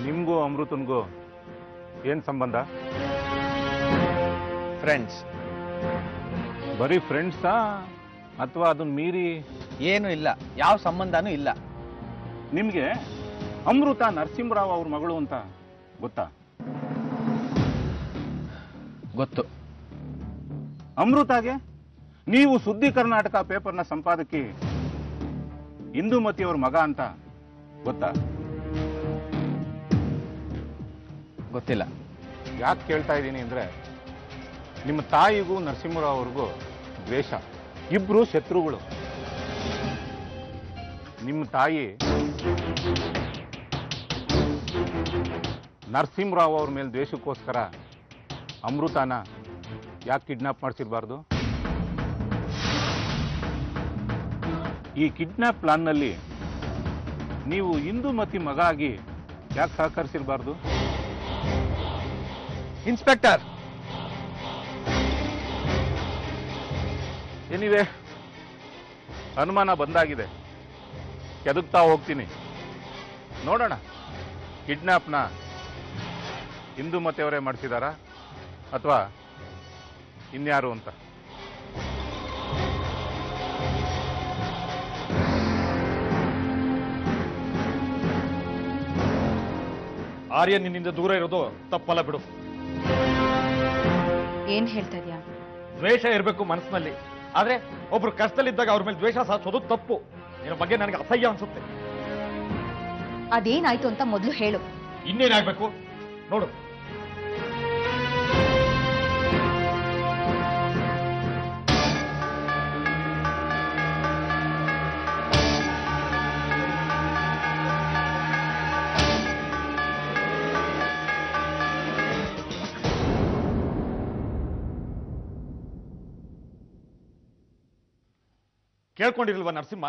ನಿಮ್ಗೂ ಅಮೃತನ್ಗೂ ಏನ್ ಸಂಬಂಧ? ಫ್ರೆಂಡ್ಸ್. ಬರೀ ಫ್ರೆಂಡ್ಸಾ ಅಥವಾ ಅದನ್ನ ಮೀರಿ? ಏನು ಇಲ್ಲ, ಯಾವ ಸಂಬಂಧನೂ ಇಲ್ಲ. ನಿಮ್ಗೆ ಅಮೃತ ನರಸಿಂಹರಾವ್ ಅವ್ರ ಮಗಳು ಅಂತ ಗೊತ್ತಾ? ಗೊತ್ತು. ಅಮೃತಾಗೆ ನೀವು ಸುದ್ದಿ ಕರ್ನಾಟಕ ಪೇಪರ್ನ ಸಂಪಾದಕಿ ಇಂದುಮತಿ ಅವ್ರ ಮಗ ಅಂತ ಗೊತ್ತಾ? ಗೊತ್ತಿಲ್ಲ. ಯಾಕೆ ಕೇಳ್ತಾ ಇದ್ದೀನಿ ಅಂದ್ರೆ, ನಿಮ್ಮ ತಾಯಿಗೂ ನರಸಿಂಹರಾವ್ ಅವ್ರಿಗೂ ದ್ವೇಷ, ಇಬ್ರು ಶತ್ರುಗಳು. ನಿಮ್ಮ ತಾಯಿ ನರಸಿಂಹರಾವ್ ಅವ್ರ ಮೇಲೆ ದ್ವೇಷಕ್ಕೋಸ್ಕರ ಅಮೃತನ ಯಾಕೆ ಕಿಡ್ನಾಪ್ ಮಾಡಿಸಿರ್ಬಾರ್ದು? ಈ ಕಿಡ್ನಾಪ್ ಪ್ಲಾನ್ನಲ್ಲಿ ನೀವು ಇಂದುಮತಿ ಮಗ ಆಗಿ ಯಾಕೆ ಸಹಕರಿಸಿರಬಾರ್ದು? ಇನ್ಸ್ಪೆಕ್ಟರ್, ಏನಿವೆ, ಅನುಮಾನ ಬಂದಾಗಿದೆ, ಕೆದಕ್ತಾ ಹೋಗ್ತೀನಿ. ನೋಡೋಣ ಕಿಡ್ನಾಪ್ನ ಇಂದುಮತಿ ಅವರೇ ಮಾಡಿಸಿದಾರಾ ಅಥವಾ ಇನ್ಯಾರು ಅಂತ. ಆರ್ಯ ನಿನ್ನಿಂದ ದೂರ ಇರೋದು ತಪ್ಪಲ್ಲ ಬಿಡು. ಏನ್ ಹೇಳ್ತಾ ಇದ್ಯಾ? ದ್ವೇಷ ಇರಬೇಕು ಮನಸ್ಸಿನಲ್ಲಿ, ಆದ್ರೆ ಒಬ್ರು ಕಷ್ಟದಲ್ಲಿದ್ದಾಗ ಅವ್ರ ಮೇಲೆ ದ್ವೇಷ ಸಾಧಿಸೋದು ತಪ್ಪು. ನಿನ್ನ ಬಗ್ಗೆ ನನಗೆ ಅಸಹ್ಯ ಅನ್ಸುತ್ತೆ. ಅದೇನಾಯ್ತು ಅಂತ ಮೊದಲು ಹೇಳು. ಇನ್ನೇನಾಗ್ಬೇಕು ನೋಡು. ಕೇಳ್ಕೊಂಡಿರ್ಲ್ವಾ ನರಸಿಂಹ,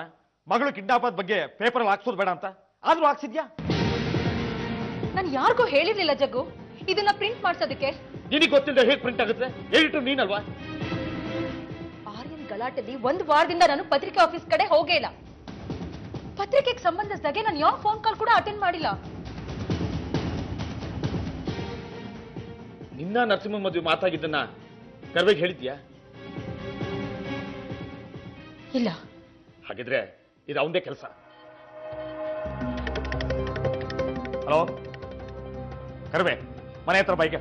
ಮಗಳು ಕಿಡ್ನಾಪ್ ಬಗ್ಗೆ ಪೇಪರ್ ಹಾಕ್ಸೋದು ಬೇಡ ಅಂತ? ಆದ್ರೂ ಹಾಕ್ಸಿದ್ಯಾ? ನಾನು ಯಾರಿಗೂ ಹೇಳಿರ್ಲಿಲ್ಲ ಜಗ್ಗು ಇದನ್ನ ಪ್ರಿಂಟ್ ಮಾಡ್ಸೋದಕ್ಕೆ. ನಿನಗೆ ಗೊತ್ತಿಲ್ಲದೆ ಹೇಗೆ ಪ್ರಿಂಟ್ ಆಗುತ್ತೆ? ಎಡಿಟರ್ ನೀನಲ್ವಾ? ಆರ್ಯನ್ ಗಲಾಟೆಲಿ ಒಂದು ವಾರದಿಂದ ನಾನು ಪತ್ರಿಕೆ ಆಫೀಸ್ ಕಡೆ ಹೋಗೇ ಇಲ್ಲ. ಪತ್ರಿಕೆಗೆ ಸಂಬಂಧಿಸಿದಾಗೆ ನಾನು ಯಾವ ಫೋನ್ ಕಾಲ್ ಕೂಡ ಅಟೆಂಡ್ ಮಾಡಿಲ್ಲ. ನಿನ್ನ ನರಸಿಂಹನ್ ಮದುವೆ ಮಾತಾಗಿದ್ದನ್ನ ಕರ್ವೆಗೆ ಹೇಳಿದ್ಯಾ? ಇಲ್ಲ. ಹಾಗಿದ್ರೆ ಇದು ಅವಂದೇ ಕೆಲಸ. ಹಲೋ ಕರ್ವೆ, ಮನೆ ಹತ್ರ ಬೈಗೆ.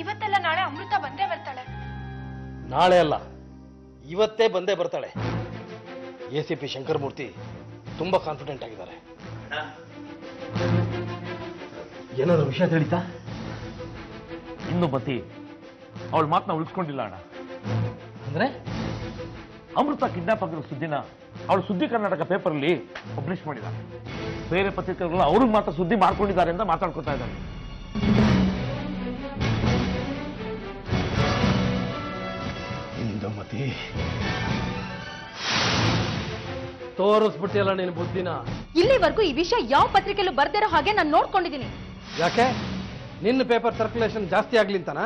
ಇವತ್ತೆಲ್ಲ ನಾಳೆ ಅಮೃತ ಬಂದೇ ಬರ್ತಾಳೆ. ನಾಳೆ ಅಲ್ಲ, ಇವತ್ತೇ ಬಂದೇ ಬರ್ತಾಳೆ. ACP ಶಂಕರಮೂರ್ತಿ ತುಂಬಾ ಕಾನ್ಫಿಡೆಂಟ್ ಆಗಿದ್ದಾರೆ. ಏನಾದ್ರು ವಿಷಯ ತಿಳಿತಾ? ಇಂದುಮತಿ ಅವಳ ಮಾತನ್ನ ಉಳಿಸ್ಕೊಂಡಿಲ್ಲ ಅಣ್ಣ. ಅಂದ್ರೆ ಅಮೃತ ಕಿಡ್ನಾಪ್ ಆಗಿರೋ ಸುದ್ದಿನ ಅವಳು ಸುದ್ದಿ ಕರ್ನಾಟಕ ಪೇಪರ್ ಅಲ್ಲಿ ಪಬ್ಲಿಷ್ ಮಾಡಿದ್ದಾರೆ. ಬೇರೆ ಪತ್ರಿಕೆಗಳು ಅವ್ರಿಗೆ ಮಾತ್ರ ಸುದ್ದಿ ಮಾಡ್ಕೊಂಡಿದ್ದಾರೆ ಅಂತ ಮಾತಾಡ್ಕೊತಾ ಇದ್ದಾರೆ. ಇಂದುಮತಿ, ತೋರಿಸ್ಬಿಟ್ಟಿಯಲ್ಲ ನೀನು ಬುದ್ಧಿನ. ಇಲ್ಲಿವರೆಗೂ ಈ ವಿಷಯ ಯಾವ ಪತ್ರಿಕೆಯಲ್ಲೂ ಬರ್ದಿರೋ ಹಾಗೆ ನಾನು ನೋಡ್ಕೊಂಡಿದ್ದೀನಿ. ಯಾಕೆ? ನಿನ್ನ ಪೇಪರ್ ಸರ್ಕ್ಯುಲೇಷನ್ ಜಾಸ್ತಿ ಆಗ್ಲಿಂತಾನ?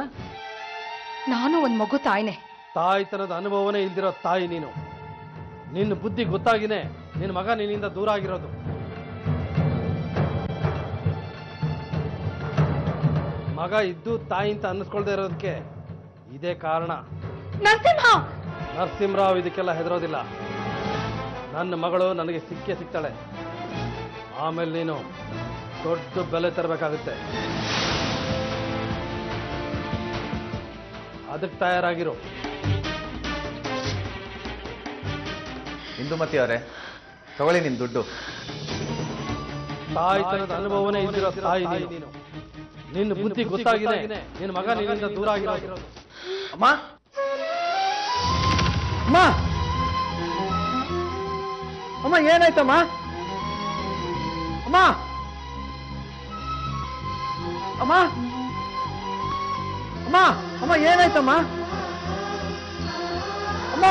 ನಾನು ಒಂದ್ ಮಗು ತಾಯಿನೇ. ತಾಯ್ತನದ ಅನುಭವನೇ ಇಲ್ದಿರೋ ತಾಯಿ ನೀನು. ನಿನ್ನ ಬುದ್ಧಿ ಗೊತ್ತಾಗಿನೇ ನಿನ್ನ ಮಗ ನಿನ್ನಿಂದ ದೂರ ಆಗಿರೋದು. ಮಗ ಇದ್ದು ತಾಯಿ ಅಂತ ಅನ್ನಿಸ್ಕೊಳ್ದೇ ಇರೋದಕ್ಕೆ ಇದೇ ಕಾರಣ. ನರಸಿಂಹರಾವ್ ಇದಕ್ಕೆಲ್ಲ ಹೆದರೋದಿಲ್ಲ. ನನ್ನ ಮಗಳು ನನಗೆ ಸಿಕ್ಕೇ ಸಿಗ್ತಾಳೆ. ಆಮೇಲೆ ನೀನು ದೊಡ್ಡ ಬೆಲೆ ತರಬೇಕಾಗುತ್ತೆ. ಅದಕ್ಕೆ ತಯಾರಾಗಿರು. ಇಂದುಮತಿ ಅವರೇ, ತಗೊಳ್ಳಿ ನಿಮ್ ದುಡ್ಡು. ತಾಯ್ತನದ ಅನುಭವನೇ ಇದ್ದಿರೋ ತಾಯಿ ನೀನು. ನಿನ್ನ ಬುದ್ಧಿ ಗೊತ್ತಾಗಿದೆ ನಿನ್ನ ಮಗ ನಿನ್ನಿಂದ ದೂರ ಆಗಿರೋದು. ಅಮ್ಮ, ಅಮ್ಮ, ಅಮ್ಮ ಏನಾಯ್ತಮ್ಮ? ಅಮ್ಮ, ಅಮ್ಮ, ಅಮ್ಮ, ಅಮ್ಮ ಏನಾಯ್ತಮ್ಮ? ಅಮ್ಮ.